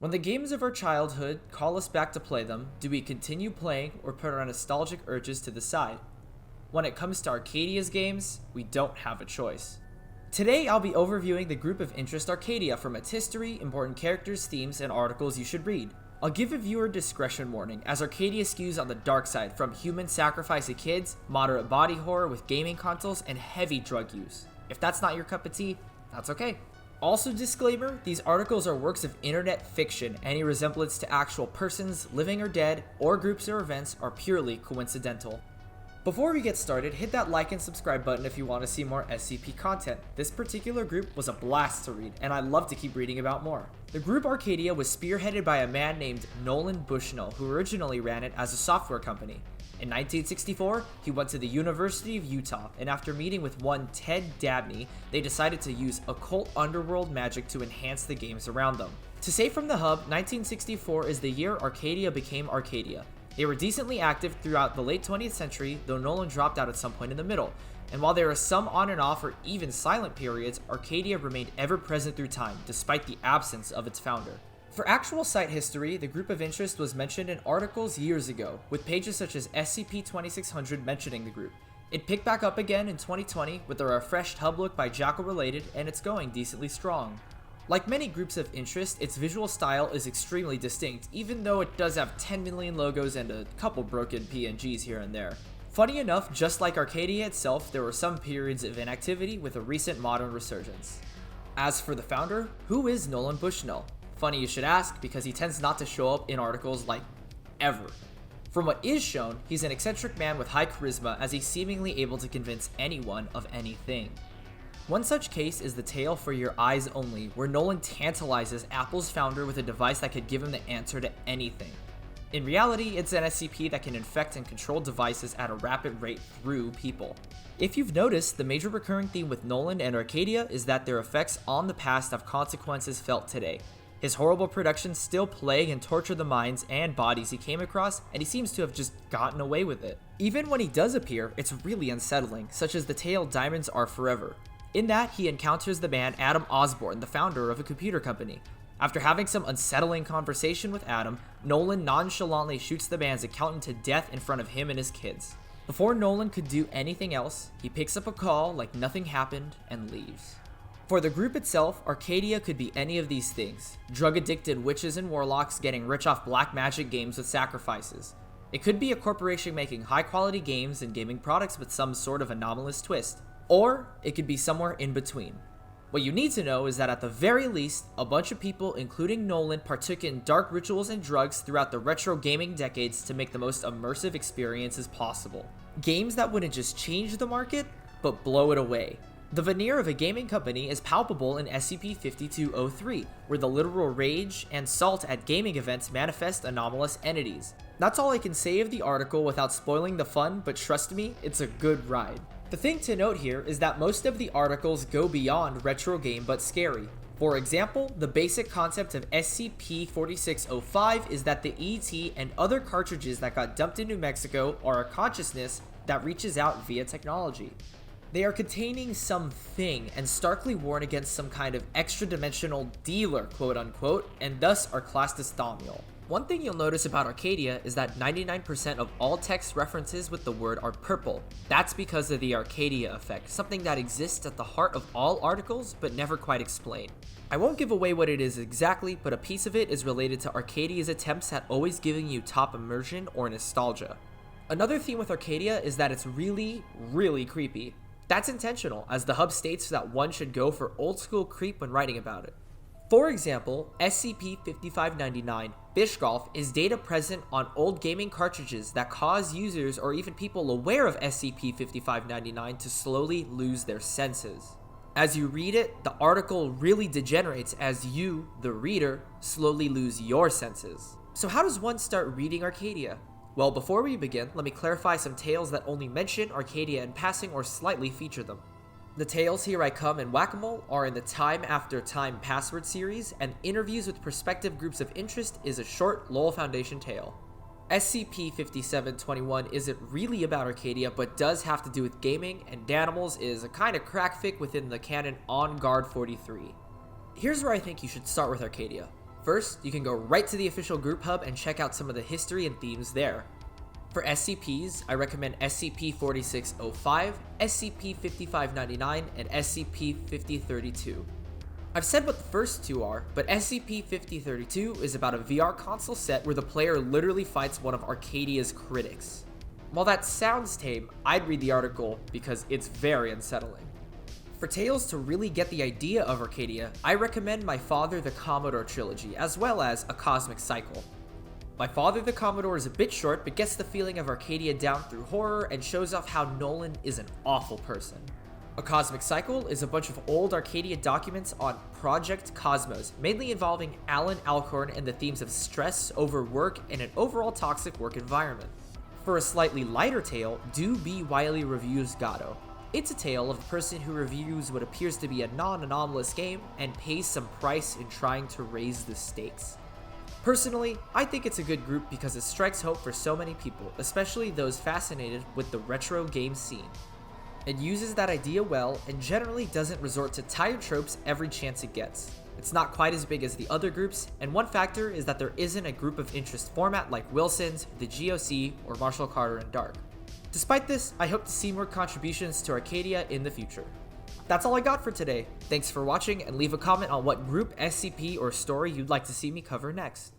When the games of our childhood call us back to play them, do we continue playing or put our nostalgic urges to the side? When it comes to Arcadia's games, we don't have a choice. Today, I'll be overviewing the group of interest Arcadia from its history, important characters, themes, and articles you should read. I'll give a viewer discretion warning, as Arcadia skews on the dark side, from human sacrifice of kids, moderate body horror with gaming consoles, and heavy drug use. If that's not your cup of tea, that's okay. Also, disclaimer, these articles are works of internet fiction. Any resemblance to actual persons, living or dead, or groups or events are purely coincidental. Before we get started, hit that like and subscribe button if you want to see more SCP content. This particular group was a blast to read, and I'd love to keep reading about more. The group Arcadia was spearheaded by a man named Nolan Bushnell, who originally ran it as a software company. In 1964, he went to the University of Utah, and after meeting with one Ted Dabney, they decided to use occult underworld magic to enhance the games around them. To say from the hub, 1964 is the year Arcadia became Arcadia. They were decently active throughout the late 20th century, though Nolan dropped out at some point in the middle. And while there are some on and off or even silent periods, Arcadia remained ever present through time, despite the absence of its founder. For actual site history, the group of interest was mentioned in articles years ago, with pages such as SCP-2600 mentioning the group. It picked back up again in 2020 with a refreshed hub look by Jackal Related, and it's going decently strong. Like many groups of interest, its visual style is extremely distinct, even though it does have 10 million logos and a couple broken PNGs here and there. Funny enough, just like Arcadia itself, there were some periods of inactivity with a recent modern resurgence. As for the founder, who is Nolan Bushnell? Funny you should ask, because he tends not to show up in articles like ever. From what is shown, he's an eccentric man with high charisma, as he's seemingly able to convince anyone of anything. One such case is the Tale for Your Eyes Only, where Nolan tantalizes Apple's founder with a device that could give him the answer to anything. In reality, it's an SCP that can infect and control devices at a rapid rate through people. If you've noticed, the major recurring theme with Nolan and Arcadia is that their effects on the past have consequences felt today. His horrible productions still plague and torture the minds and bodies he came across, and he seems to have just gotten away with it. Even when he does appear, it's really unsettling, such as the tale Diamonds Are Forever. In that, he encounters the man Adam Osborne, the founder of a computer company. After having some unsettling conversation with Adam, Nolan nonchalantly shoots the man's accountant to death in front of him and his kids. Before Nolan could do anything else, he picks up a call like nothing happened and leaves. For the group itself, Arcadia could be any of these things. Drug-addicted witches and warlocks getting rich off black magic games with sacrifices. It could be a corporation making high-quality games and gaming products with some sort of anomalous twist. Or it could be somewhere in between. What you need to know is that at the very least, a bunch of people, including Nolan, partook in dark rituals and drugs throughout the retro gaming decades to make the most immersive experiences possible. Games that wouldn't just change the market, but blow it away. The veneer of a gaming company is palpable in SCP-5203, where the literal rage and salt at gaming events manifest anomalous entities. That's all I can say of the article without spoiling the fun, but trust me, it's a good ride. The thing to note here is that most of the articles go beyond retro game but scary. For example, the basic concept of SCP-4605 is that the ET and other cartridges that got dumped in New Mexico are a consciousness that reaches out via technology. They are containing something and starkly warn against some kind of extra-dimensional dealer, quote unquote, and thus are classed as thaumiel. One thing you'll notice about Arcadia is that 99% of all text references with the word are purple. That's because of the Arcadia effect, something that exists at the heart of all articles but never quite explained. I won't give away what it is exactly, but a piece of it is related to Arcadia's attempts at always giving you top immersion or nostalgia. Another theme with Arcadia is that it's really, really creepy. That's intentional, as the hub states that one should go for old school creep when writing about it. For example, SCP-5599 Fish Golf is data present on old gaming cartridges that cause users or even people aware of SCP-5599 to slowly lose their senses. As you read it, the article really degenerates as you, the reader, slowly lose your senses. So how does one start reading Arcadia? Well, before we begin, let me clarify some tales that only mention Arcadia in passing or slightly feature them. The tales Here I Come and Whack-A-Mole are in the Time After Time Password series, and Interviews with Prospective Groups of Interest is a short Lowell Foundation tale. SCP-5721 isn't really about Arcadia, but does have to do with gaming, and Danimals is a kind of crack fic within the canon On Guard 43. Here's where I think you should start with Arcadia. First, you can go right to the official group hub and check out some of the history and themes there. For SCPs, I recommend SCP-4605, SCP-5599, and SCP-5032. I've said what the first two are, but SCP-5032 is about a VR console set where the player literally fights one of Arcadia's critics. While that sounds tame, I'd read the article because it's very unsettling. For tales to really get the idea of Arcadia, I recommend My Father the Commodore trilogy, as well as A Cosmic Cycle. My Father the Commodore is a bit short, but gets the feeling of Arcadia down through horror and shows off how Nolan is an awful person. A Cosmic Cycle is a bunch of old Arcadia documents on Project Cosmos, mainly involving Alan Alcorn and the themes of stress, overwork, and an overall toxic work environment. For a slightly lighter tale, Do B. Wiley Reviews Gato. It's a tale of a person who reviews what appears to be a non-anomalous game and pays some price in trying to raise the stakes. Personally, I think it's a good group because it strikes hope for so many people, especially those fascinated with the retro game scene. It uses that idea well and generally doesn't resort to tired tropes every chance it gets. It's not quite as big as the other groups, and one factor is that there isn't a group of interest format like Wilson's, the GOC, or Marshall Carter and Dark. Despite this, I hope to see more contributions to Arcadia in the future. That's all I got for today. Thanks for watching, and leave a comment on what group, SCP, or story you'd like to see me cover next.